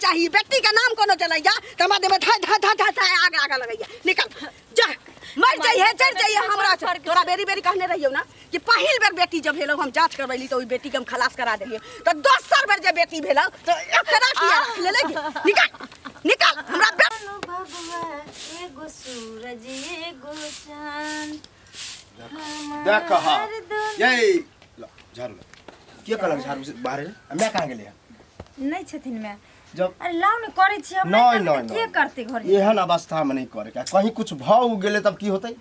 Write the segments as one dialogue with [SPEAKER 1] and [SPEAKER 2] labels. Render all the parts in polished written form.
[SPEAKER 1] चाहिए बेटी का नाम कोनो चलैया तमादे में धा धा धा धा आग आग लगैया निकल जा मर जाइए चढ़ जाइए हमरा तोरा बेरी बेरी कहने रहियो ना कि पहिल बेर बेटी जब भेलो हम जांच करबैली तो ओई बेटी के हम खलास करा देलियो तो दोसर बेर जे बेटी भेलो तो एकरा किया रख ले निकल निकल हमरा
[SPEAKER 2] बबुआ एगो सूरज एगो चांद
[SPEAKER 3] देख कहा ये झाड़ू के कहलक झाड़ू से बाहर मैं कहां गेलिया
[SPEAKER 2] नहीं छथिन मैं
[SPEAKER 3] जब
[SPEAKER 2] अरे लाउ ने करे छी हम
[SPEAKER 3] नहीं
[SPEAKER 2] के करते घर
[SPEAKER 3] एहन अवस्था में नहीं करे कहीं कुछ भाव गेले तब की होतै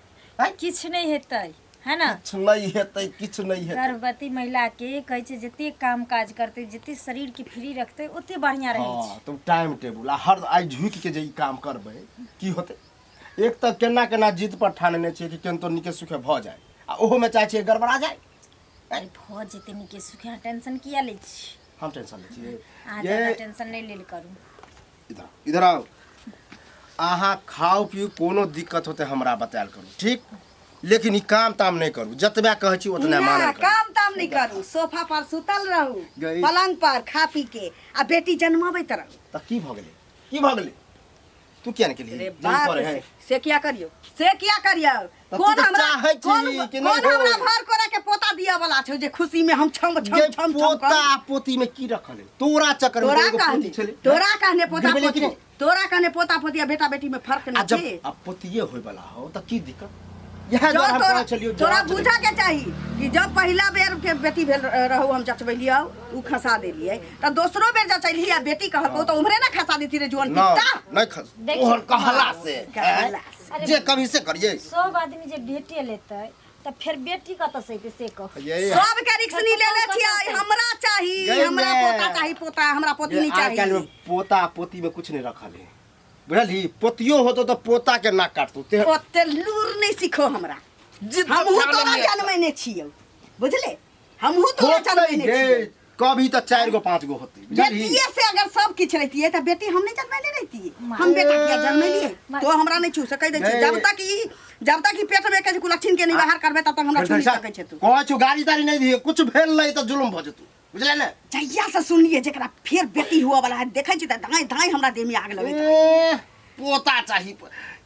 [SPEAKER 2] किछ नहीं हेतै है ना
[SPEAKER 3] कुछ नहीं हेतै किछ नहीं हेतै
[SPEAKER 2] गर्भवती महिला के कहै छै जते काम काज करते जते शरीर के फ्री रखते ओते बढ़िया रहे छै
[SPEAKER 3] हां तो टाइम टेबल हर आई झुक के जे काम करबै की होतै एक त केना केना जिद पर ठानने छै कि केन तो निके सुखे भ जाए आ ओहो में चाहे छै गड़बड़ा जाए
[SPEAKER 2] अरे भ जेते निके सुखे टेंशन किया ले छी
[SPEAKER 3] हम टेंशन ले छिए
[SPEAKER 2] ये टेंशन नहीं लेल करू
[SPEAKER 3] इधर इधर आओ आहा खाओ पियो कोनो दिक्कत होते हमरा बतायल करू ठीक लेकिन ई काम ताम नहीं करू जतबे कहै छी ओतने मानल करू
[SPEAKER 1] काम ताम नहीं करू सोफा पर सुतल रहू पलंग पर खा पी के आ बेटी जन्माबैत रहू
[SPEAKER 3] त की भ गेलै तू क्या नहीं के लिए
[SPEAKER 1] बात से क्या करियो कौन हमरा भर करे के पोता दिया वाला छै जे खुशी में हम छम छम छम
[SPEAKER 3] पोता पोती में की रखल है तोरा चक्कर में एगो पोती छले
[SPEAKER 1] तोरा कहने पोता पोती तोरा कहने पोता पोतिया बेटा बेटी में फर्क नहीं छै
[SPEAKER 3] अब पोतिये होय वाला हो त की दिक्कत यह जो हम पहुंच चलियो
[SPEAKER 1] तोरा बुझा के चाहिए कि जब पहला बेर के बेटी भेल रहू हम जचबैलियो उ खसा देलिए त दोसरो बेर जचैलिए बेटी कहबो तो उमरे ना खसा देती रे जोन पिता
[SPEAKER 3] नहीं खस तोहर कहला से जे कभी से करिए
[SPEAKER 2] सब आदमी जे बेटे लेतै त फिर बेटी कत से से कह
[SPEAKER 1] सब के रिक्स नहीं ले ले छियै हमरा चाहिए हमरा पोता चाहिए पोता हमरा पोती नहीं चाहिए
[SPEAKER 3] आजकल में पोता पोती में कुछ नहीं रखल है बुझली पोतियो होतो तो पोता के नाक काटतो
[SPEAKER 1] ओते लूर नहीं सिखो हमरा हमहु तोरा जन्मैने छियौ बुझले हमहु तोरा जन्मैने छियौ
[SPEAKER 3] कभी तो 4 गो 5 गो होती
[SPEAKER 1] बेटिए से अगर सब किछ रहती त बेटी हम नहीं जन्मैने रहती हम बेटा किया जन्मैलिए तो हमरा नहीं छू सकै दै छै जब तक ई पेट में के कुलक्षण के नहीं बाहर करबे तब तक हमरा छू नहीं सकै छै तू
[SPEAKER 3] कहै गाड़ी तारी नहीं दिए कुछ भेल नहीं तो जुलम भ जतू बुझले ने
[SPEAKER 1] जहिया से सुनलिए जेकरा फिर बेटी हुआ वाला है देखै छी त धाई धाई हमरा देह में आग लगै
[SPEAKER 3] पोता चाहिए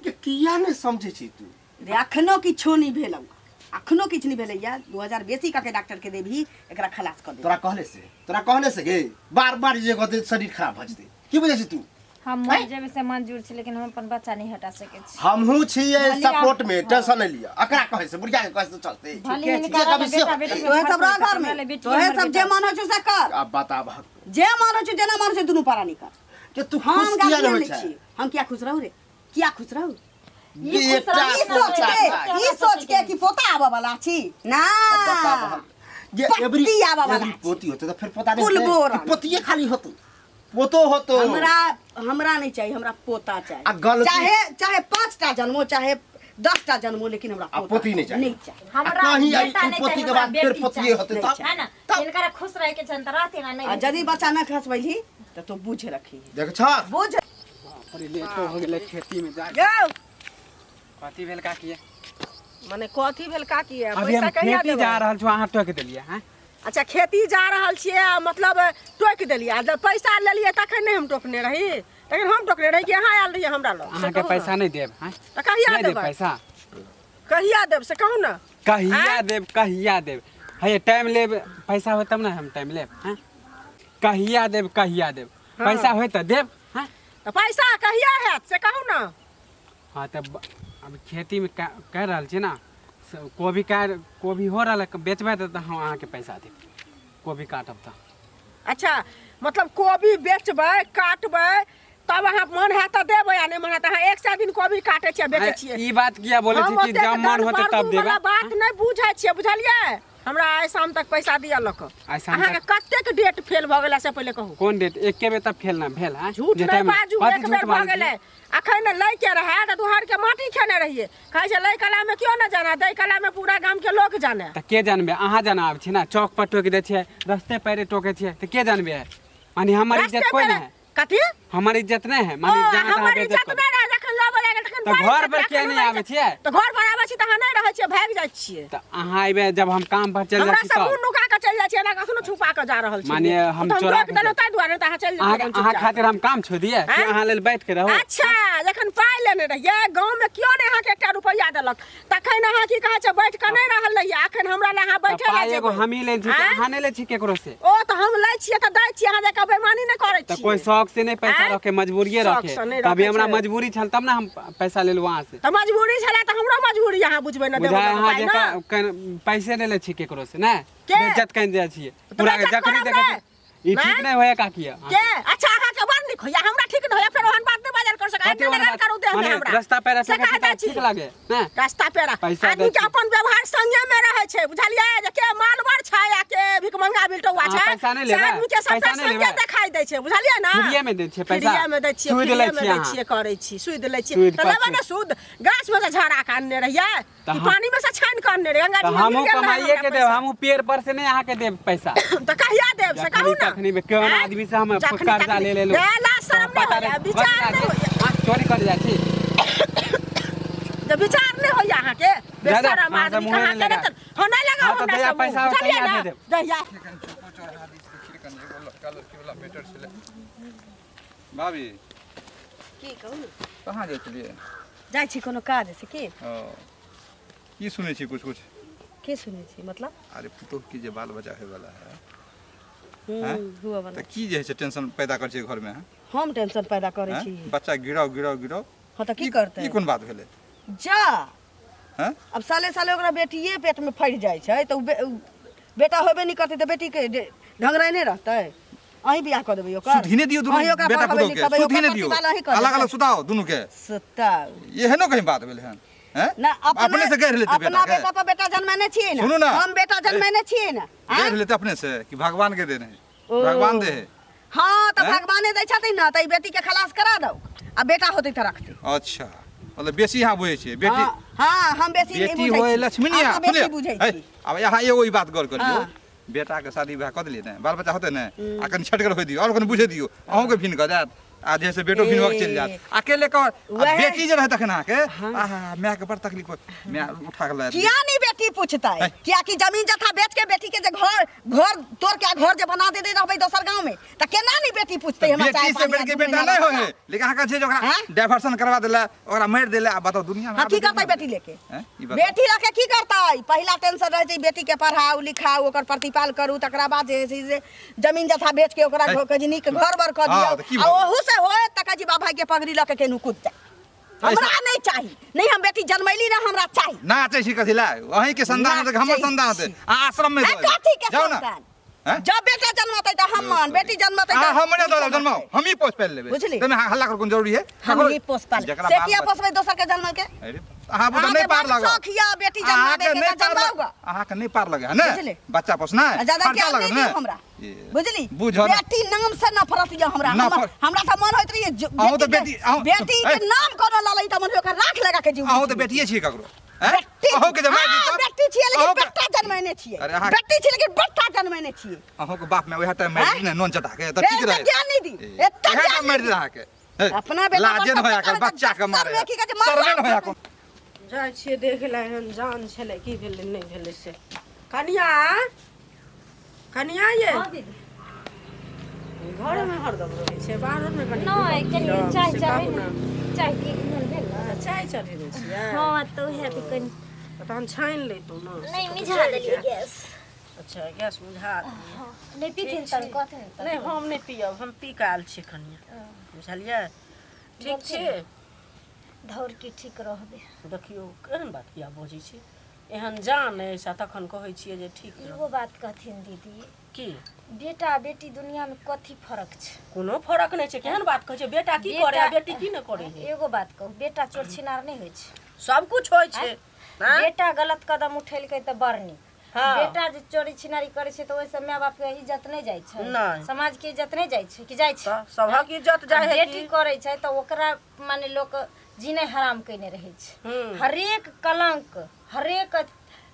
[SPEAKER 3] के किया ने समझे छी तू
[SPEAKER 1] अखनो किछो नहीं भेलौ अखनो किछ नहीं भेलैया 2000 बेसी का के डॉक्टर के देबही एकरा खलास कर दे
[SPEAKER 3] तोरा कहले से गे बार-बार जे कहते शरीर खराब भ जते की बुझै छी तू
[SPEAKER 2] हम मर जेबे से मंजूर छी लेकिन हम अपन बच्चा नहीं हटा सके छी
[SPEAKER 3] हमहू छिए सपोर्ट में टेंशन नहीं लिया अकरा कहे से बुढ़िया के कहे से चलते
[SPEAKER 1] तोहे सब रह घर में तोहे सब जे मन हो छ से कर
[SPEAKER 3] अब बताब
[SPEAKER 1] जे मन हो छ जेना मन से दुनु पारा नहीं कर
[SPEAKER 3] के तू खुश किया नहीं होय छै
[SPEAKER 1] हम क्या खुश रहू रे क्या खुश रहू
[SPEAKER 3] बेटा
[SPEAKER 1] ई सोच के कि पोता आवा वाला छी ना
[SPEAKER 3] ये एवरी पोती होते तो फिर पता नहीं पोतिए खाली होतो पोतो होतो
[SPEAKER 1] हमरा नहीं चाहिए हमरा पोता चाहिए चाहे 5टा जन्मो चाहे 10टा जन्मो लेकिन हमरा
[SPEAKER 3] पोती नहीं चाहिए
[SPEAKER 2] हमरा
[SPEAKER 3] बेटा नहीं पोती के बाद फिर पोतिए होते तब
[SPEAKER 2] है ना इनकरा खुश रहे के चंत रहते ना नहीं
[SPEAKER 1] यदि बच्चा न खसबैली तो बुझ रखी
[SPEAKER 3] देख छ
[SPEAKER 1] बुझ
[SPEAKER 4] अरे लेट हो गेले खेती में जा
[SPEAKER 1] जाओ
[SPEAKER 4] कथी भेल का किए
[SPEAKER 1] माने कथी भेल का किए
[SPEAKER 4] अभी हम खेती जा रहल छु अहाँ टोक देलिए हैं
[SPEAKER 1] अच्छा खेती जा रहल छिए मतलब टोक देलिए जब पैसा लेलिए तखन नहीं हम टोकने रही लेकिन हम टोकने रही कि अहाँ आयल रहिए हमरा लग
[SPEAKER 4] अहाँ के पैसा नहीं देब हैं
[SPEAKER 1] त कहिया
[SPEAKER 4] नहीं
[SPEAKER 1] देब
[SPEAKER 4] देब पैसा
[SPEAKER 1] कहिया देब से कहू ना
[SPEAKER 4] कहिया देब हे टाइम लेब पैसा हो तब ना हम टाइम लेब हैं कहिया देब पैसा हो त देब हैं
[SPEAKER 1] त पैसा कहिया हैत से कहू ना
[SPEAKER 4] हां तब अब खेती में कह रहल छी ना कोबी हो रहल बेचबे त हम अहाँ के पैसा देब कोबी काटब त
[SPEAKER 1] अच्छा मतलब कोबी बेचबै काटबै तब अहाँ मन है त देबै या नहीं मन है त अहाँ एक दिन कोबी काटे छियै बेचै छियै
[SPEAKER 4] ई बात किया बोले छी कि जब मन होते तब देबे
[SPEAKER 1] बात नहीं बुझै छियै बुझलियै हमरा आइ शाम तक पैसा दिया लक अहाँ के कतेक डेट फेल भ गेला से पहले कहू
[SPEAKER 4] कोन डेट एके बेर त फेल ना भेल हैं
[SPEAKER 1] झूठ नहीं बाजू एक बेर भ गेलै अखन लै के रहे त दुहार के माटी खेने रहिए कहै छै लै कला में क्यों ना जाना दै कला में पूरा गांव के लोग जाने
[SPEAKER 4] त के जानबे अहाँ जाना आब छी ना चौक पर टोक दे छियै रस्ते पैरे टोके छियै त के जानबे माने हमर इज्जत कोई नहीं है
[SPEAKER 1] कथी
[SPEAKER 4] हमर इज्जत नहीं है माने जहां तहां
[SPEAKER 1] हमर इज्जत नहीं रह जखन लो बोले तखन
[SPEAKER 4] त घर पर के नहीं आबे छियै
[SPEAKER 1] त घर पर आबे छी त अहाँ नहीं रहै छियै भाग जाइ छियै
[SPEAKER 4] त अहाँ आइबे जब हम काम पर चल जाइ छी
[SPEAKER 1] हमरा सब नुका के चल जाय छी ना कखनो छुपा के जा रहल छी
[SPEAKER 4] मानिए हम चोरा
[SPEAKER 1] रोक देलो ताई दुआरे त अहाँ चल जाय
[SPEAKER 4] अहाँ खातिर हम काम छोड़ दिए कि अहाँ लेल बैठ के रहो।
[SPEAKER 1] अच्छा जखन पाइ लेने रहिए गांव में क्यों ने अहाँ के 1 रुपया देलक तखन अहाँ की कहै छै बैठ के नै रहल रहिए अखन हमरा ले अहाँ बैठे
[SPEAKER 4] पाइ एगो हम ही ले छी अहाँ नै ले छी केकरो से।
[SPEAKER 1] ओ त हम लै छियै त दै छी अहाँ जका बेईमानी नै करै छी।
[SPEAKER 4] त कोई शौक से नहीं पैसा रखे मजबूरीये रखे तभी हमरा मजबूरी छल तब ना हम पैसा ले वहां से।
[SPEAKER 1] त मजबूरी छला त हमरो मजबूरी अहाँ बुझबै ना देबो
[SPEAKER 4] अहाँ जे पैसे ले छी केकरो से ना बेइज्जत कइन जाय छी पूरा जखनी देखे ई ठीक नै होय का किया
[SPEAKER 1] के अच्छा अहाँ के बड़ निक होया हमरा ठीक न होया फेर ओहन बात नै बाजार कर सकै नै करू दे हमरा
[SPEAKER 4] रास्ता पेरा से ठीक लागे ना
[SPEAKER 1] रास्ता पेरा आदमी के अपन व्यवहार संगे में रहे छै बुझलियै जे के मालवर छाया के भिखमंगा बिलटौआ छै आदमी के सब संगे देखाई दै छै बुझलियै ना
[SPEAKER 4] फ्रीए में दै छै पैसा
[SPEAKER 1] फ्रीए में दै छियै
[SPEAKER 4] सूद लै
[SPEAKER 1] छियै करै छी सूद लै छियै त लेबे ना सूद गाछ में से झाड़ा काटने रहियै कि पानी में से छान काटने रहियै गंगा जी में
[SPEAKER 4] हमहु कमाइए के देब हमहु पेड़ पर से नै अहाँ के देब पैसा
[SPEAKER 1] त कहिया देब से कहू ना
[SPEAKER 4] तखनी में केना आदमी से हम कर्जा ले लो
[SPEAKER 1] ला शर्म नै होया विचार नै होया
[SPEAKER 4] चोरी कर जाय छी
[SPEAKER 1] जब विचार नै होया अहाँ के बेशरम आदमी कहां के त हो नै लगा हमरा सब
[SPEAKER 4] पैसा
[SPEAKER 1] चलिए ना जहिया
[SPEAKER 5] भाभी
[SPEAKER 1] की कहू
[SPEAKER 5] कहाँ जाइ छलियै
[SPEAKER 1] जाइ छी कोनो काज से की
[SPEAKER 5] की सुनै छी कुछ कुछ
[SPEAKER 1] की सुनै छी मतलब
[SPEAKER 5] अरे पुतोह की जे बाल बच्चा होय वाला है
[SPEAKER 1] हुआ वाला
[SPEAKER 5] त की जे है से टेंशन पैदा कर छै घर में
[SPEAKER 1] हम टेंशन पैदा करै छी
[SPEAKER 5] बच्चा गिराओ
[SPEAKER 1] हां त की करतै
[SPEAKER 5] ई कोन बात भेलै
[SPEAKER 1] जा
[SPEAKER 5] हैं
[SPEAKER 1] अब साले साले ओकरा बेटिए पेट में फड़ जाय छै त बेटा होबे नहीं करते त बेटी के ढंगराई नहीं रहतै अहीं बियाह कर देबै ओकर
[SPEAKER 5] सुधीने दियो दुनु बेटा पुतोह के सुधीने दियो अलग अलग सुताओ दुनु के
[SPEAKER 1] सुताओ
[SPEAKER 5] ये है न कहीं बात भेलै हैं
[SPEAKER 1] ना
[SPEAKER 5] अपने से गैर लेते बेटा
[SPEAKER 1] अपना बेटा पर बेटा जन्मने छियै ना
[SPEAKER 5] सुनू ना
[SPEAKER 1] हम बेटा जन्मने छियै ना
[SPEAKER 5] गैर लेते अपने से कि भगवान के देने भगवान दे है
[SPEAKER 1] हां त भगवाने दै छथिन ना त ई बेटी के खलास करा दो आ बेटा होतै त रखतै
[SPEAKER 5] अच्छा मतलब बेसी यहाँ बुझे छै बेटी
[SPEAKER 1] हां हम बेसी नहीं
[SPEAKER 5] बेटी
[SPEAKER 1] बुझै
[SPEAKER 5] होय लक्ष्मीनिया
[SPEAKER 1] बेसी बुझै छी
[SPEAKER 5] अब यहाँ एगो ई बात गौर करियो बेटा के शादी ब्याह कर दिलिए ने बाल बच्चा होते ने आ कनि छटकर होय दियो और कनि बुझे दियो अहूँ के भिन क जात आ जैसे बेटो भिनवा चल जात अकेले का बेटी जे रहे तखन आके आहा माय के बड़ तकलीफ मैं उठा के लाया
[SPEAKER 1] किया नहीं बेटी पूछता है किया कि जमीन जथा बेच के बेटी के जे घर तोड़ के घर जे बना दे रहबै दोसर गांव में त केना नहीं बेटी पूछते हमरा चाहे
[SPEAKER 5] बेटी से बेट के बेटा नहीं होय लेकिन आका छै जे ओकरा डाइवर्सन करवा देला ओकरा मार देला आ बताओ दुनिया में
[SPEAKER 1] की करतै बेटी लेके बेटी रखे की करतै पहिला टेंशन रहे छै बेटी के पढ़ाऊ लिखाऊ ओकर प्रतिपाल करू तकरा बाद जे जमीन जथा बेच के ओकरा नीक घर बर क दियौ आ ओहू से होय तक जी बाबा के पगड़ी ल के केनु कूद जाय हमरा नहीं चाहिए नहीं हम बेटी जन्मैली ना हमरा चाहिए
[SPEAKER 5] ना चाहे छी कथि ला अहीं के संतान है हमर संतान है आश्रम में
[SPEAKER 1] जाओ ना जब बेटा जन्मतै त हम मान बेटी जन्मतै त
[SPEAKER 5] हमरे दो जन्माओ हम ही पोस पाल लेबे
[SPEAKER 1] बुझली
[SPEAKER 5] तमे हल्ला कर कोन जरूरी है
[SPEAKER 1] हम ही पोस पाल से किया पोसबै दोसर के जन्म के
[SPEAKER 5] अरे अहाँ बुझ नहीं पार लगा
[SPEAKER 1] सखिया बेटी जन्मा दे के जन्माऊगा
[SPEAKER 5] अहाँ के नहीं पार लगे है ना बच्चा पोसना है
[SPEAKER 1] ज्यादा क्या लगे ना हमरा बुझली बेटी नाम से नफरत या हमरा हमरा त मन होइत रही
[SPEAKER 5] अहू तो बेटी
[SPEAKER 1] के नाम कोनो ललै त मन ओकर राख लगा के जीव
[SPEAKER 5] अहू तो बेटिए छी ककरो अहू के जमाई दी
[SPEAKER 1] बेटी छियै लेकिन बेटा जन्मैने छियै बेटी छियै लेकिन बेटा जन्मैने छियै
[SPEAKER 5] अहू के बाप में ओहे टाइम मार ने नोन चटा के त ठीक रहे
[SPEAKER 1] ज्ञान नहीं दी एत्ता
[SPEAKER 5] ज्ञान मार दे रहा के
[SPEAKER 1] अपना बेटा
[SPEAKER 5] लाजे न होया कर बच्चा के मारे शर्मे न होया को
[SPEAKER 1] जाइ छियै देख ले हन जान छले की भेलै नहीं भेलै से कनिया ये घर में हरदम रहै छै बाहर में कनी
[SPEAKER 2] नहीं कनी चाय चाय की भेल
[SPEAKER 1] चाय चढ़ेने छियै
[SPEAKER 2] हां तो है भी कनी
[SPEAKER 1] तहन छाइन लेतौ न
[SPEAKER 2] नहीं मिझा देलिए गैस
[SPEAKER 1] अच्छा गैस मिझा
[SPEAKER 2] नहीं पीथिन तन कथे
[SPEAKER 1] नहीं हम नहीं पियब हम पी के आयल छी कनिया बुझलियै ठीक छै
[SPEAKER 2] धौर की ठीक रहबे
[SPEAKER 1] देखियो केहन बात किया बजै छी एहन जान ऐसा तखन कहै छियै जे ठीक
[SPEAKER 2] एगो बात कहथिन दीदी
[SPEAKER 1] की
[SPEAKER 2] बेटा बेटी दुनिया में कथी फर्क छै
[SPEAKER 1] कोनो फर्क नहीं छै केहन बात कहै छै बेटा की करे आ बेटी की न करे
[SPEAKER 2] एगो बात कहू बेटा चोर छिनार नहीं होय छै
[SPEAKER 1] सब कुछ होय छै
[SPEAKER 2] बेटा गलत कदम उठेलकै त बरनी बेटा जे चोरी छिनारी करे छै त ओइ से माय बाप के इज्जत नहीं जाय छै समाज के इज्जत नहीं जाय छै कि जाय छै
[SPEAKER 1] सबहक इज्जत जाय है
[SPEAKER 2] बेटी करे छै त ओकरा माने लोक जीने हराम कइने रहे छै हरेक कलंक हरेक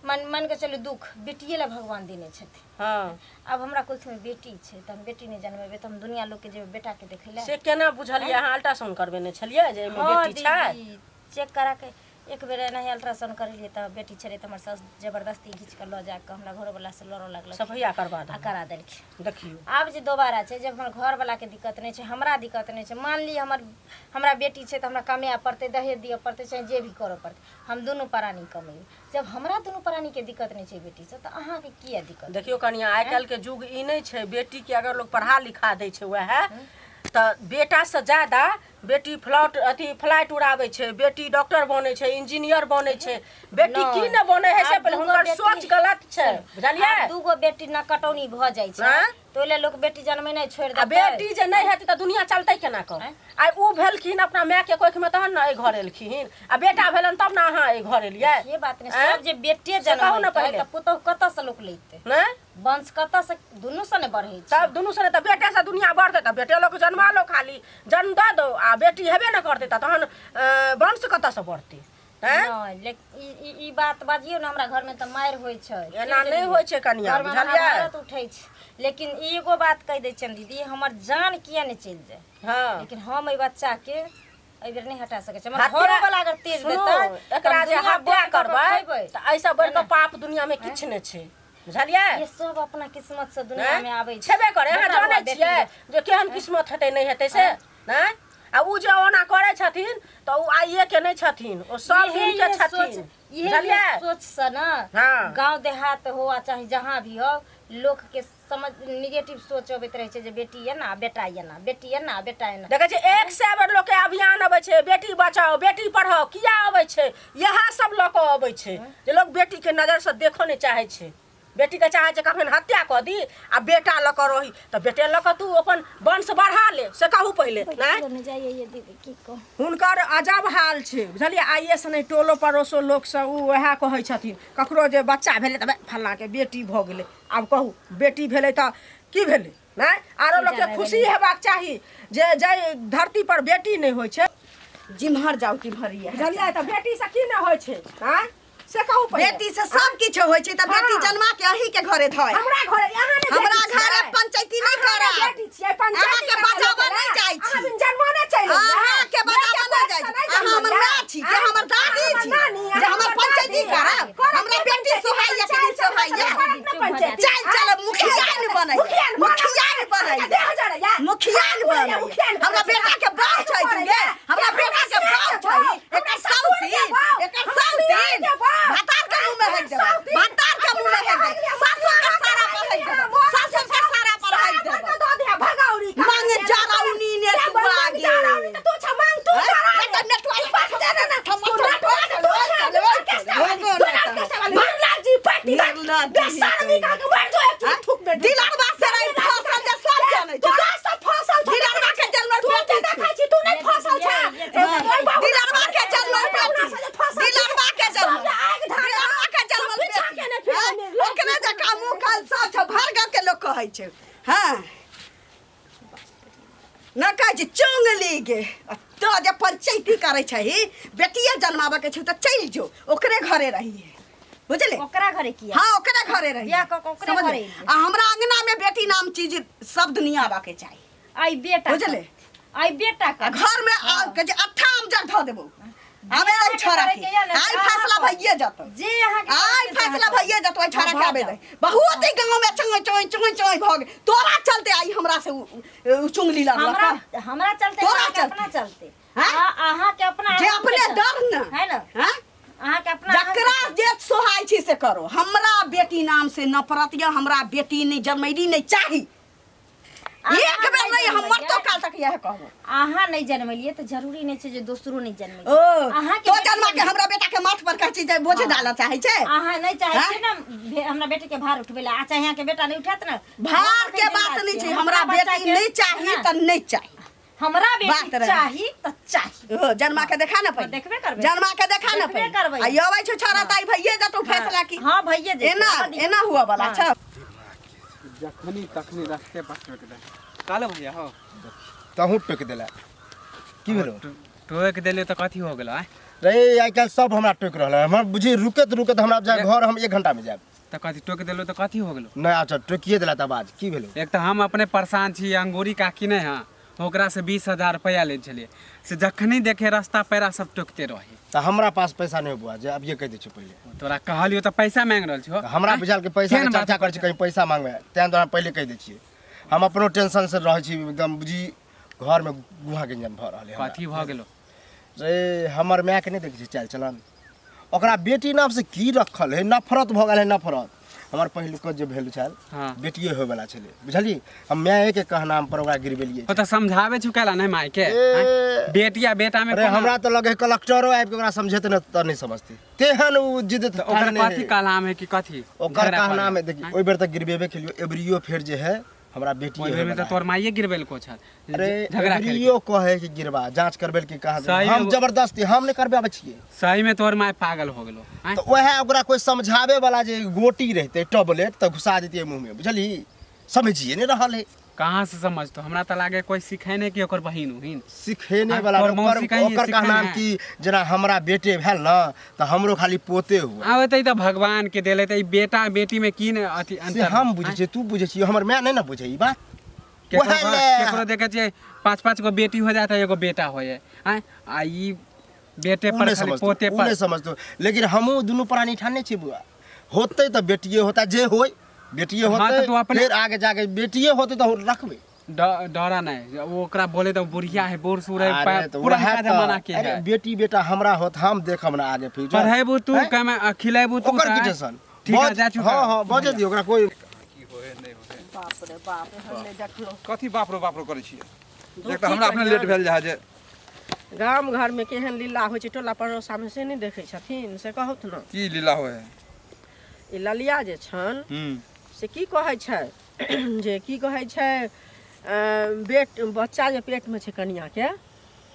[SPEAKER 2] मन के चलो दुख बेटिए ला भगवान देने छथिन अब हमरा कोई में बेटी छै त हम बेटी नहीं जन्मेबे त हम दुनिया लोग के जे बेटा के देखैला
[SPEAKER 1] से केना बुझलियै अहाँ अल्ट्रासाउंड करबेने छलियै जे एमे बेटी छै
[SPEAKER 2] चेक करा के एक बेर नहीं अल्ट्रासाउंड करेलिए तो बेटी छे तो हमर सास जबरदस्ती घींच के लो जाके हमरा घर वाला से लड़ो लगल
[SPEAKER 1] सफैया करवा
[SPEAKER 2] आ करा देलखिन।
[SPEAKER 1] देखियो
[SPEAKER 2] आब जे दोबारा छै जब हमर घर वाला के दिक्कत नहीं छै हमरा दिक्कत नहीं छै मान ली हमरा बेटी छै तो हमरा कमाए पड़ते दहेज दिए पड़ते चाहे जे भी करे पड़ते हम दुनू प्राणी कमेबै जब हमरा दुनू प्राणी के दिक्कत नहीं छै बेटी से तो अहाँ के किया दिक्कत।
[SPEAKER 1] देखियो कनिया आइ काल्हि के युग ई नहीं छै बेटी के अगर लोग पढ़ा लिखा दै छै वएह तो बेटा से ज्यादा बेटी फ्लाइट उड़ाबै छै बेटी डॉक्टर बनै छै इंजीनियर बनै छै बेटी की न बनै है से पहले हुनकर सोच गलत छै बुझलियै।
[SPEAKER 2] दूगो बेटी न कटौनी भ जाइ छै तो ले लोग बेटी जन्मे नहीं छोड़ दे
[SPEAKER 1] बेटी जे नहीं हेतै त दुनिया चलतै केना कर। आइ उ भेलखिन अपना माय के कोख में तहन न ए घर एलखिन आ बेटा भेलन तब न अहाँ ए घर एलियै।
[SPEAKER 2] ये बात नहीं सब जे बेटे जन्म त पुतौ कत से लोक लेते
[SPEAKER 1] नै
[SPEAKER 2] वंश कत से दुनू से ने बढ़ै छै
[SPEAKER 1] तब दुनू से त बेटे से दुनिया बढ़तै त बेटे लोग जन्मा लो खाली जन्म द दो आ बेटी हेबे न करतै तहन वंश कत से बढ़तै।
[SPEAKER 2] नहीं लेकिन ई बात बाजियो ना हमरा घर में त मार होय छै
[SPEAKER 1] एना नै होय छै कनिया बुझलियै
[SPEAKER 2] उठै छै लेकिन एगो बात कह दै छियन दीदी हमर जान किया ने चल जाए
[SPEAKER 1] हां
[SPEAKER 2] लेकिन हम ए बच्चा के ए बेर नहीं हटा सकै छै हमर घर वाला अगर तेज देतै
[SPEAKER 1] एकरा जे हत्या करबै त ऐसा बड़ के पाप दुनिया में किछ नै छै बुझलियै।
[SPEAKER 2] ये सब अपना किस्मत से दुनिया में आबै छै
[SPEAKER 1] छेबे करे अहाँ जानै छियै जे केहन किस्मत हेतै नै हेतै से नै आ उ जे ओना करै छथिन त उ आइए के नै छथिन ओ सब दिन के छथिन
[SPEAKER 2] बुझलियै। सोच से ना गांव देहात हो चाहे जहां भी हो लोग के समझ निगेटिव सोच अबैत रहे छै जे बेटी है ना बेटा है ना बेटी है ना बेटा है ना
[SPEAKER 1] देखै छै 100 बेर लोग के अभियान अबै छै बेटी बचाओ बेटी पढ़ाओ किया अबै छै यह सब लोग के अबै छै जे लोग बेटी के नजर से देखो नै चाहै छै बेटी के चाहे छै कखन हत्या क दी आ बेटा ल क रही त बेटे ल क तू अपन वंश बढ़ा ले से कहू पहिले नै
[SPEAKER 2] जाइए दीदी की कह
[SPEAKER 1] हुनकर अजब हाल छै बुझलियै। आइए से नै टोलो पड़ोसो लोक से उ वएह कहै छथिन ककरो जे बच्चा भेलै त फल्ला के बेटी भ गेलै आब कहू बेटी भेलै त की भेलै नै आरो लोक के खुशी हेबाक चाही जे जय धरती पर बेटी नै होइ छै जिम्हर जाउ तिम्हरिया बुझलियै त बेटी से की नै होइ छै हैं से कहू पहिले
[SPEAKER 6] बेटी से सब किछ होइ छै त बेटी जन्मा के अही के घरे धय
[SPEAKER 1] हमरा घरे यहाँ नै
[SPEAKER 6] हमरा घरे पंचायती नै करे
[SPEAKER 1] बेटी छियै पंचायत
[SPEAKER 6] के बचावा नै जाइ छी
[SPEAKER 1] अहाँ जन्माने चलि
[SPEAKER 6] अहाँ के बचावा नै जाइ छी अहाँ हमर माँ छी के हमर दादी छी जे हमर पंचायती करब हमरा बेटी सोहाइया के दिन सोहाइया चल चल मुखिया नै बनै मुखिया नै बनै मुखिया नै बनै हमरा बेटा के बाप छै गे हमरा बेटा के बाप छै एकर सौतीन भातार के मुंह में हेक देब भातार के मुंह में हेक देब सासुर के सारा पर हेक देब सासुर के सारा पर हेक देब
[SPEAKER 1] दो दे भगौरी
[SPEAKER 6] मांग जराउनी ने तू आगे
[SPEAKER 1] तू छ मांग तू
[SPEAKER 6] जरा नेटवाली बात दे ना
[SPEAKER 1] भरला जी पट्टी बेसरमी का के बैठ जो एक थूक में
[SPEAKER 6] दिलरबा से रही फसल जे सब जाने
[SPEAKER 1] तू का सब फसल
[SPEAKER 6] दिलरबा के जन्म
[SPEAKER 1] तू देखै छी तू नहीं फसल छ
[SPEAKER 6] दिलरबा के जन्म दिलरबा के जन्म दिलरबा के जन्म ओकरे जे कामो काल सब छ भर गांव के लोग कहै छै हां न कहै छै चुंगली गे तो जे पंचायती करै छही बेटिए जन्माबे के छै त चल जो ओकरे घरे रही बुझले
[SPEAKER 2] ओकरा घरे किया
[SPEAKER 6] हां ओकरे घरे रही
[SPEAKER 2] या ओकरे घरे
[SPEAKER 6] आ हमरा अंगना में बेटी नाम चीज सब दुनिया आबा के चाहिए
[SPEAKER 2] आई बेटा
[SPEAKER 6] बुझले
[SPEAKER 2] आई बेटा का
[SPEAKER 6] घर में आ के जे अट्ठा हम जग ध देबो आबे रे छोरा के आई फैसला भइए जत
[SPEAKER 2] जे अहाँ के
[SPEAKER 6] आई फैसला भइए जत ओइ छोरा के आबे दे बहुत ही गांव में चोय भग तोरा चलते आई हमरा से चुंगली लगला
[SPEAKER 2] हमरा चलते
[SPEAKER 6] तोरा
[SPEAKER 2] अपना चलते
[SPEAKER 6] हां
[SPEAKER 2] अहाँ के अपना
[SPEAKER 6] जे अपने डर न
[SPEAKER 2] है ना
[SPEAKER 6] हां
[SPEAKER 2] अहाँ के अपना
[SPEAKER 6] जकरा जे सोहाय छी से करो हमरा बेटी नाम से नफरत या हमरा बेटी नहीं जन्मैली नहीं चाही एक बेर नहीं हम मरतो काल तक यह कहबो
[SPEAKER 2] अहाँ नहीं जन्मलिए तो जरूरी नहीं छै जे दोसरो नहीं जन्मे
[SPEAKER 6] ओ
[SPEAKER 2] अहाँ
[SPEAKER 6] तो जन्मा के हमरा बेटा के माथ पर कहै छै बोझ डाला चाहे छै
[SPEAKER 2] अहाँ नहीं चाहे छै ना हमरा बेटी के भार उठबेला आ चाहे यहाँ के बेटा नहीं उठात ना
[SPEAKER 6] भार के बात नहीं छै हमरा बेटी नहीं चाहिए त नहीं चाहिए
[SPEAKER 2] हमरा बेटी चाही त चाही
[SPEAKER 6] ओ जन्मा के देखा ना पहिले
[SPEAKER 2] देखबे करबे
[SPEAKER 6] जन्मा के देखा ना
[SPEAKER 2] देखबे करबै।
[SPEAKER 6] पहिले आ आबै छै छोरा ताई भइए जतो फैसला की
[SPEAKER 2] हां भइए जे
[SPEAKER 6] एना हुआ वाला छ
[SPEAKER 4] जखनी तखनी रस्ते पर टोक दे काले भैया हो
[SPEAKER 3] तहू टोक देला की भेलो
[SPEAKER 4] टोक देले त कथी हो गेलो
[SPEAKER 3] रे आइ काल सब हमरा टोक रहल हमर बुझी रुकत हमरा जाय घर हम 1 घंटा में जाब
[SPEAKER 4] त कथी टोक देलो त कथी हो गेलो
[SPEAKER 3] नहीं अच्छा टोकिए देला त बाज की भेलो
[SPEAKER 4] एक त हम अपने परेशान छी अंगूरी काकी नहीं हां ओकरा से 20,000 रुपया ले छलिए से जखनी देखे रास्ता पैरा सब टोकते रहे।
[SPEAKER 3] तो हमरा पास पैसा नहीं बुआ जे अब ये कह दे छो पहले
[SPEAKER 4] तोरा कहलियो तो पैसा मांग रहल छो।
[SPEAKER 3] हमरा बुझाल के पैसा के चर्चा कर छी कहीं पैसा मांगबे तें द्वारा पहले कह दे छिए। हम अपनो टेंशन से रह छी एकदम बुझी घर में गुहा गंजन भ रहल है।
[SPEAKER 4] कथी भ गेलो
[SPEAKER 3] रे हमर माय के नहीं देख छी चाल चलन ओकरा बेटी नाम से की रखल है नफरत भ गेल है नफरत। हमार पहिलुक जे भेल छल बेटिए होय वाला छले बुझली हम माय के कहनाम पर ओकरा गिरबेलिए।
[SPEAKER 4] ओ त समझावे छु केला नहीं माय के बेटिया बेटा में
[SPEAKER 3] अरे हमरा तो लगे कलेक्टरो आबि के ओकरा समझेते न त नहीं समझती तेहन उ जिद
[SPEAKER 4] ओकर कथी कलाम है कि कथी
[SPEAKER 3] ओकर कहनाम है देखी ओइ बेर तक गिरबेबे केलियो एबरियो फेर जे है हमरा बेटी
[SPEAKER 4] ओइ में तो तोर माइये गिरबेल को छल।
[SPEAKER 3] अरे
[SPEAKER 4] झगड़ा
[SPEAKER 3] एबरियो कहे कि गिरबा जांच करबेल की कहा हम जबरदस्ती हम नहीं करबे छिए।
[SPEAKER 4] सही में तोर माय पागल हो गेलो
[SPEAKER 3] तो ओहे ओकरा कोई समझावे वाला जे गोटी रहते टैबलेट त घुसा देतिए मुंह में बुझली समझिए नहीं रहल है।
[SPEAKER 4] कहाँ से समझ तो हमरा त लागे कोई सिखाने की ओकर बहिन उहिन
[SPEAKER 3] सिखेने वाला ओकर कहनाम की जना हमरा बेटे भेल न त हमरो खाली पोते हुआ
[SPEAKER 4] आवे त भगवान के देले त बेटा बेटी में की अथी अंतर
[SPEAKER 3] हम बुझे छी तू बुझे छी हमर माय नहीं ना बुझे ई बात।
[SPEAKER 4] केकरो देखे छै 5-5 गो बेटी हो जाता है एगो बेटा होए हैं आ ई बेटे पर खाली पोते पर
[SPEAKER 3] नहीं समझतो लेकिन हमहु दुनु प्राणी ठाने छी बुआ होते त बेटिए होता जे होय बेटिए होते फिर आगे जाके बेटिए होते तो रखबे
[SPEAKER 4] डरा नहीं ओकरा बोले तो बुढ़िया है बोर सुरे पूरा जमाना के है
[SPEAKER 3] बेटी बेटा हमरा होत हम देखब ना आगे फ्यूचर
[SPEAKER 4] पढ़ेबू तू कमे खिलेबू तू
[SPEAKER 3] ओकर की टेंशन
[SPEAKER 4] ठीक है जा चुका
[SPEAKER 3] हां हां बजे दियो ओकरा कोई
[SPEAKER 1] बाप रे बाप हमने देखलो
[SPEAKER 5] कथी बाप रो करे छिए। एक त हमरा अपने लेट भेल जा जे
[SPEAKER 1] गाम घर में केहन लीला होइ छै टोला पड़ोसा में से नहीं देखे छथिन से कहत न
[SPEAKER 5] की लीला होय है
[SPEAKER 1] ई ललिया जे छन से की कहै छै जे की कहै छै बच्चा जे पेट में छै कनिया के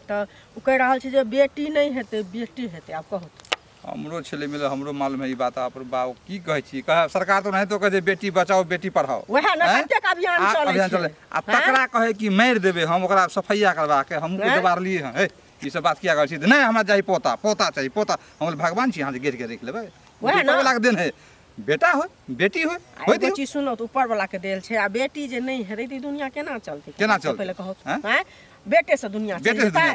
[SPEAKER 1] त उ कह रहल छै जे बेटी नहीं हेते बेटी हेते आब कहत
[SPEAKER 5] हमरो छले मिले हमरो मालूम है ई बात आप बाबू की कहै छी कह सरकार तो नहीं तो कहे बेटी बचाओ बेटी पढ़ाओ
[SPEAKER 1] वह न कतेक अभियान चले
[SPEAKER 5] आ तकरा कहे कि मार देबे हम ओकरा सफैया करवा के हम दबार लिए हैं ई सब बात किया कर छी नहीं हमरा चाहिए पोता पोता चाहिए पोता हम भगवान छी यहां से घेर के रख लेबै वह ना वाला के दिन है बेटा हो बेटी हो होय दी
[SPEAKER 1] बच्ची सुनो तो ऊपर वाला के देल छै आ बेटी जे नहीं है रे दुनिया केना चलते
[SPEAKER 5] केना चलते
[SPEAKER 1] पहले कहो हैं बेटे से दुनिया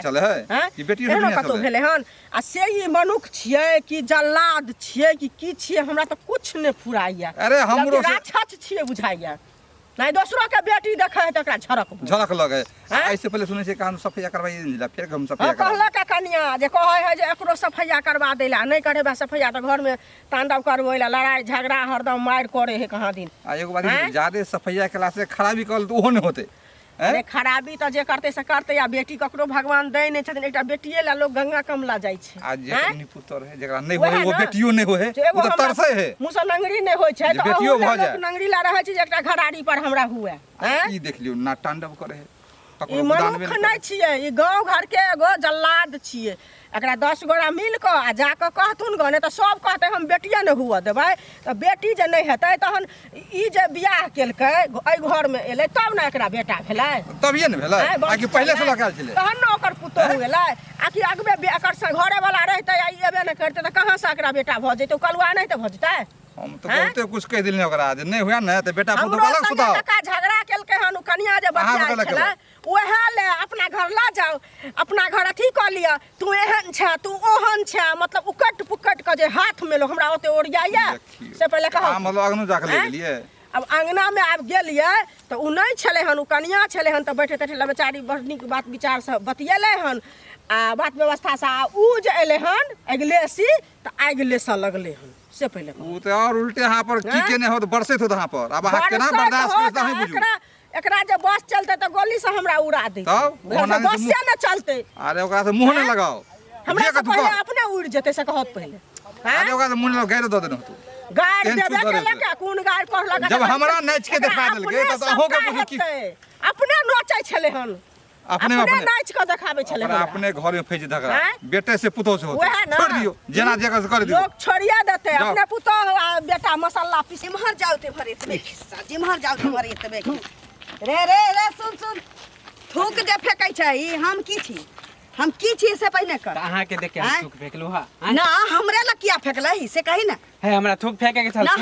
[SPEAKER 5] चले है कि बेटी से दुनिया चले
[SPEAKER 1] भेले हन आ से ई मनुख छियै कि जल्लाद छियै कि की छियै हमरा त कुछ नहीं फुराइया।
[SPEAKER 5] अरे हमरो
[SPEAKER 1] राक्षस छियै बुझाइया नहीं दोसरो के बेटी देखे है त एकरा झरक
[SPEAKER 5] लगे ऐसे पहले सुनै छै कान सफैया करवाई दिला फिर हम सफैया करवा
[SPEAKER 1] कहला का कन्या जे कहै है जे एकरो सफैया करवा देला नहीं करेबा सफैया त घर में तांडव करबैला लड़ाई झगड़ा हरदम मार करे है कहां दिन
[SPEAKER 5] आ एगो बात ज्यादा सफैया केला से खराबी कल तो ओहो नहीं होते
[SPEAKER 1] अरे खराबी तो जे करते से करते या बेटी ककरो भगवान दे नहीं छथिन एकटा बेटिए ला लोग गंगा कमला जाय छै
[SPEAKER 5] आज जे निपुत्र है जेकरा नहीं होय वो बेटियो नहीं होय वो तो तरसे है
[SPEAKER 1] मुसा नंगरी नहीं होय छै तो
[SPEAKER 5] बेटियो भ जाय
[SPEAKER 1] नंगरी ला रहै छै जे एकटा घराड़ी पर हमरा हुए हैं
[SPEAKER 5] ई देख लियो ना तांडव करे है
[SPEAKER 1] ई मनुख नहीं छियै ई गांव घर के एगो जल्लाद छियै एकरा 10 गोरा मिल क आ जाके कहथुन गने त सब कहते हम बेटिया न हुआ देबै त बेटी जे नहीं हेतै तहन ई जे बियाह केलकै एहि घर में एलै तब न एकरा बेटा भेलै
[SPEAKER 5] तभिए न भेलै आ कि पहले से लकाल छलै
[SPEAKER 1] तहन न ओकर पुतौ हो गेलै आ कि अगबे एकर से घरे वाला रहतै आ ई एबे न करतै त कहां से एकरा बेटा भ जैतै कलुआ नहीं त भ जैतै
[SPEAKER 5] हम तो बहुते कुछ कह दिलने ओकरा जे नहीं हुआ न त बेटा पुतो अलग सुताओ
[SPEAKER 1] का झगड़ा केलकै हन कनिया जे बतिया छलै ओहे ले अपना घर ला जाओ अपना घर अथी क लिया तू एहन छ तू ओहन छ मतलब उकट पुकट के जे हाथ में लो हमरा ओते ओरियाया से पहले कहो
[SPEAKER 5] हम लोग अगनु जाके ले गेलिए
[SPEAKER 1] अब अंगना में आब गेलिए तो उ नहीं छले हन उ कनिया छले हन त बैठे बैठे बेचारी बड़नी के बात विचार से बतियेले हन आ बात व्यवस्था से उ जे एले हन अगलेसी त आगले से लगले हन से पहले
[SPEAKER 5] उ त और उल्टे हां पर की केने हो त बरसे तो हां पर अब हां केना बर्दाश्त करता है बुझू
[SPEAKER 1] एकरा जे बस चलते त गोली से हमरा उड़ा दे बस से न चलते
[SPEAKER 5] अरे ओकरा से मुंह न लगाओ
[SPEAKER 1] हमरा से पहले अपने उड़ जेते से कहत पहले
[SPEAKER 5] अरे ओकरा से मुंह न गाड़ द देना तू
[SPEAKER 1] गाड़ देबे केला का कोन गाड़ पहला
[SPEAKER 5] जब हमरा नाच के दिखा देलके त अहो के बुझी की
[SPEAKER 1] अपने नोचै छले हन अपने नाच के देखाबे छले हन
[SPEAKER 5] अपने घर में फेंच धकरा बेटे से पुतो से होते छोड़ दियो जेना जेका से कर दियो
[SPEAKER 1] लोग छोड़िया देते अपने पुतो बेटा मसाला पीस महर जाउते भरे तबे खिस्सा जिमहर जाउते भरे तबे रे रे रे सुन सुन थूक जे फेकै छै ई हम की छी हम की चीज से पहले कर
[SPEAKER 4] अहाँ के देख के हम
[SPEAKER 1] आँय?
[SPEAKER 4] थूक फेंकलू हा
[SPEAKER 1] ना हमरे ला किया फेंकलही से कही ना
[SPEAKER 4] है हमरा थूक फेंके के चल
[SPEAKER 1] ना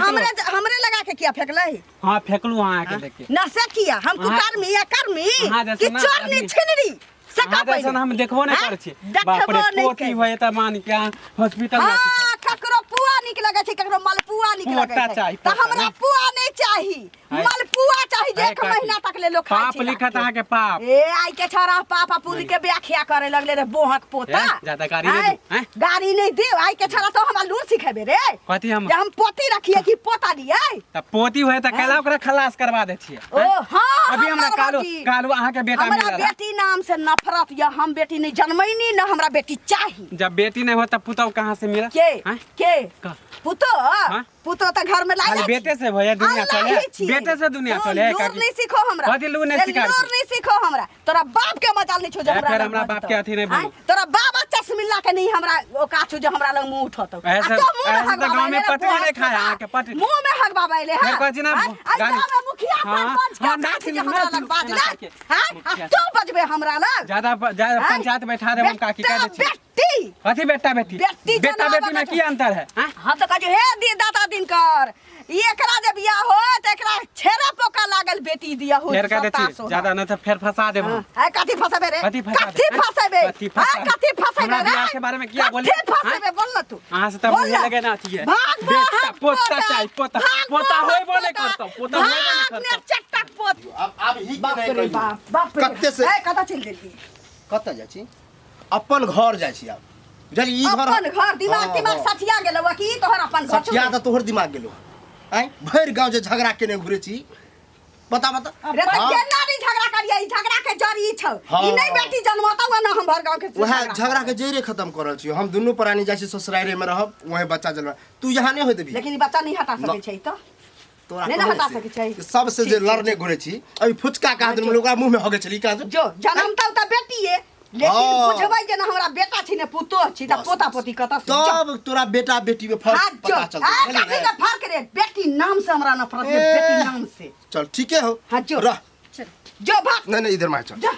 [SPEAKER 1] हमरे लगा के किया फेंकलही
[SPEAKER 4] हां फेंकलू अहाँ के देख के
[SPEAKER 1] ना से किया हम
[SPEAKER 4] हाँ।
[SPEAKER 1] कुकर्मी या कर्मी
[SPEAKER 4] हाँ, जैसे
[SPEAKER 1] कि
[SPEAKER 4] ना
[SPEAKER 1] चोरनी
[SPEAKER 4] अभी-
[SPEAKER 1] छिनरी से का
[SPEAKER 4] हाँ जैसन हम देखबो नहीं कर छी बाप रे पोती होय त मान के हॉस्पिटल जा
[SPEAKER 1] हां ककरो पुआ निक लगे छै ककरो मालपुआ निक लगे
[SPEAKER 4] पोता
[SPEAKER 1] छै
[SPEAKER 4] चाही,
[SPEAKER 1] त
[SPEAKER 4] पोता,
[SPEAKER 1] हमरा
[SPEAKER 4] ना।
[SPEAKER 1] पुआ नहीं चाही
[SPEAKER 4] आय।
[SPEAKER 1] मालपुआ चाही जे
[SPEAKER 4] आय,
[SPEAKER 1] एक
[SPEAKER 4] काकी।
[SPEAKER 1] महीना तक ले लोग खाई
[SPEAKER 4] पाप लिखत अहाँ के पाप
[SPEAKER 1] ए आई के छोरा पापा पूरी के व्याख्या करे लगले रे बोहक पोता
[SPEAKER 4] ए, ज्यादा गाड़ी नहीं
[SPEAKER 1] आय,
[SPEAKER 4] दू, हैं?
[SPEAKER 1] गाड़ी नहीं दे आई के छोरा तो हमरा लूर सिखेबे रे
[SPEAKER 4] कथी हम
[SPEAKER 1] जे हम पोती रखिए कि पोता दिए
[SPEAKER 4] त पोती होय त कैला ओकरा खलास करवा दे छियै
[SPEAKER 1] ओ हां
[SPEAKER 4] अभी हमरा कालू अहाँ के बेटा
[SPEAKER 1] हमरा
[SPEAKER 4] मिलल
[SPEAKER 1] बेटी नाम से नफरत या हम बेटी नहीं जन्मैनी न हमरा बेटी चाही
[SPEAKER 4] जब बेटी नहीं हो तब पुतौ कहाँ से मिला
[SPEAKER 1] के
[SPEAKER 4] हैं?
[SPEAKER 1] के
[SPEAKER 4] का?
[SPEAKER 1] पुतो
[SPEAKER 4] हाँ?
[SPEAKER 1] पुतो त घर में
[SPEAKER 4] खाली
[SPEAKER 1] लागे
[SPEAKER 4] बेटे से भैया दुनिया चले बेटे से दुनिया चले
[SPEAKER 1] लूर
[SPEAKER 4] काकी
[SPEAKER 1] नहीं सीखो हमरा
[SPEAKER 4] कथी लूर नहीं
[SPEAKER 1] से
[SPEAKER 4] सिखाई
[SPEAKER 1] लूर नहीं सीखो हमरा तोरा बाप के मजाल नहीं छो जे
[SPEAKER 4] ए,
[SPEAKER 1] हमरा
[SPEAKER 4] फिर
[SPEAKER 1] लग
[SPEAKER 4] हमरा
[SPEAKER 1] बजतो।
[SPEAKER 4] बाप के अथी नहीं बोलू।
[SPEAKER 1] आँय? तोरा बाप अच्छा से मिला के नहीं हमरा ओ काछो जे हमरा लग मुंह उठतो
[SPEAKER 4] ऐसे ऐसे तो गांव में पटवा नहीं खाया अहाँ के पट
[SPEAKER 1] मुंह में हगबा बैले
[SPEAKER 4] फिर कहै छी ना, गाली-
[SPEAKER 1] गाली मुखिया
[SPEAKER 4] हाँ,
[SPEAKER 1] सरपंच
[SPEAKER 4] हाँ,
[SPEAKER 1] का
[SPEAKER 4] ना
[SPEAKER 1] काछी जे
[SPEAKER 4] सुनू,
[SPEAKER 1] हमरा
[SPEAKER 4] ना
[SPEAKER 1] लग
[SPEAKER 4] सुनू,
[SPEAKER 1] बाजले
[SPEAKER 4] ना के।
[SPEAKER 1] हां
[SPEAKER 4] मुखिया
[SPEAKER 1] तू बजबे हमरा लग
[SPEAKER 4] ज्यादा
[SPEAKER 1] हैं?
[SPEAKER 4] पंचायत बैठा दे हम काकी कह दे छी
[SPEAKER 1] बेटी
[SPEAKER 4] कथी बेटा बेटी
[SPEAKER 1] बेटी
[SPEAKER 4] बेटा
[SPEAKER 1] जनावर
[SPEAKER 4] बेटी में
[SPEAKER 1] का
[SPEAKER 4] की अंतर है हैं?
[SPEAKER 1] हम तो कहै हे दी दाता दिनकर एकरा जे बियाह हो त एकरा छेरा पोका लागल बेटी दिया हो
[SPEAKER 4] फेर कह दे छी
[SPEAKER 1] 27
[SPEAKER 4] ज्यादा न तो फेर फंसा देब हम
[SPEAKER 1] है कथी फसाबे रे
[SPEAKER 4] कथी फंसा
[SPEAKER 1] कथी
[SPEAKER 4] दे?
[SPEAKER 1] फसाबे
[SPEAKER 4] कथी फंसा दे?
[SPEAKER 1] कथी फसाबे
[SPEAKER 4] हमरा
[SPEAKER 1] रे
[SPEAKER 4] बियाह के बारे में किया बोले?
[SPEAKER 1] कथी फसाबे बोल ना तू
[SPEAKER 4] अहाँ से तब
[SPEAKER 1] बोल
[SPEAKER 4] मुझे
[SPEAKER 1] ना।
[SPEAKER 4] लगे ना चाहिए
[SPEAKER 1] भाग
[SPEAKER 4] बेटा
[SPEAKER 1] भाग
[SPEAKER 4] पोता चाहिए पोता
[SPEAKER 1] भाग
[SPEAKER 4] पोता
[SPEAKER 1] भाग
[SPEAKER 4] होइबो नहीं
[SPEAKER 1] पोता।
[SPEAKER 4] करतो पोता होइबो नहीं
[SPEAKER 1] भाग ने
[SPEAKER 4] करतो
[SPEAKER 1] चटक पोत
[SPEAKER 3] अब ही
[SPEAKER 1] बाप
[SPEAKER 3] नहीं
[SPEAKER 1] रे
[SPEAKER 3] कहियो।
[SPEAKER 1] बाप बाप रे
[SPEAKER 3] कत्ते से-
[SPEAKER 1] ए कतऽ चल गेली
[SPEAKER 3] कतऽ जाइ छी अपन घर जाइ छी आब बुझली ई घर
[SPEAKER 1] अपन घर दिमाग
[SPEAKER 3] हाँ,
[SPEAKER 1] दिमाग
[SPEAKER 3] हाँ।
[SPEAKER 1] सठिया गेलौ की तोहर अपन घर
[SPEAKER 3] सठिया त तोहर दिमाग गेलो आइ भरि गांव जे झगड़ा केने घुरे छी बता
[SPEAKER 1] रे त
[SPEAKER 3] हाँ,
[SPEAKER 1] केना नहीं झगड़ा करिए ई झगड़ा के जड़ी छौ
[SPEAKER 3] हाँ।
[SPEAKER 1] ई नहीं बेटी जन्मता हुआ ना हम भर गांव के
[SPEAKER 3] वह झगड़ा के जैरे खत्म करल छी हम दुनू प्राणी जाइ छी ससुरारे में रहब वहीं बच्चा जन्म तू यहाँ नहीं होय देबी
[SPEAKER 1] लेकिन ई बच्चा नहीं हटा सकै छै त
[SPEAKER 3] तोरा
[SPEAKER 1] नहीं ना
[SPEAKER 3] कहै
[SPEAKER 1] हटा
[SPEAKER 3] छी
[SPEAKER 1] सकै छै।
[SPEAKER 3] कि सबसे जे लड़ने घुरे छी अभी फुचका कहा दिन ओकरा मुंह में होगे चली कहा दू
[SPEAKER 1] जो जन्मता त बेटीए लेकिन
[SPEAKER 3] हाँ।
[SPEAKER 1] बुझबै जे ना हमरा बेटा छी ने पुतो छी त पोता पोती कतऽ से
[SPEAKER 3] तब तोरा बेटा बेटी में फर्क
[SPEAKER 1] हाथ जो
[SPEAKER 3] पता चलतै बुझली
[SPEAKER 1] कथी
[SPEAKER 3] ने?
[SPEAKER 1] के फर्क रे बेटी नाम से हमरा नफरत है
[SPEAKER 3] ए।
[SPEAKER 1] बेटी नाम से
[SPEAKER 3] चल ठीक है हो
[SPEAKER 1] हाँ, जो।
[SPEAKER 3] रह
[SPEAKER 1] जो भाग
[SPEAKER 3] नहीं नहीं इधर मार चल
[SPEAKER 1] जा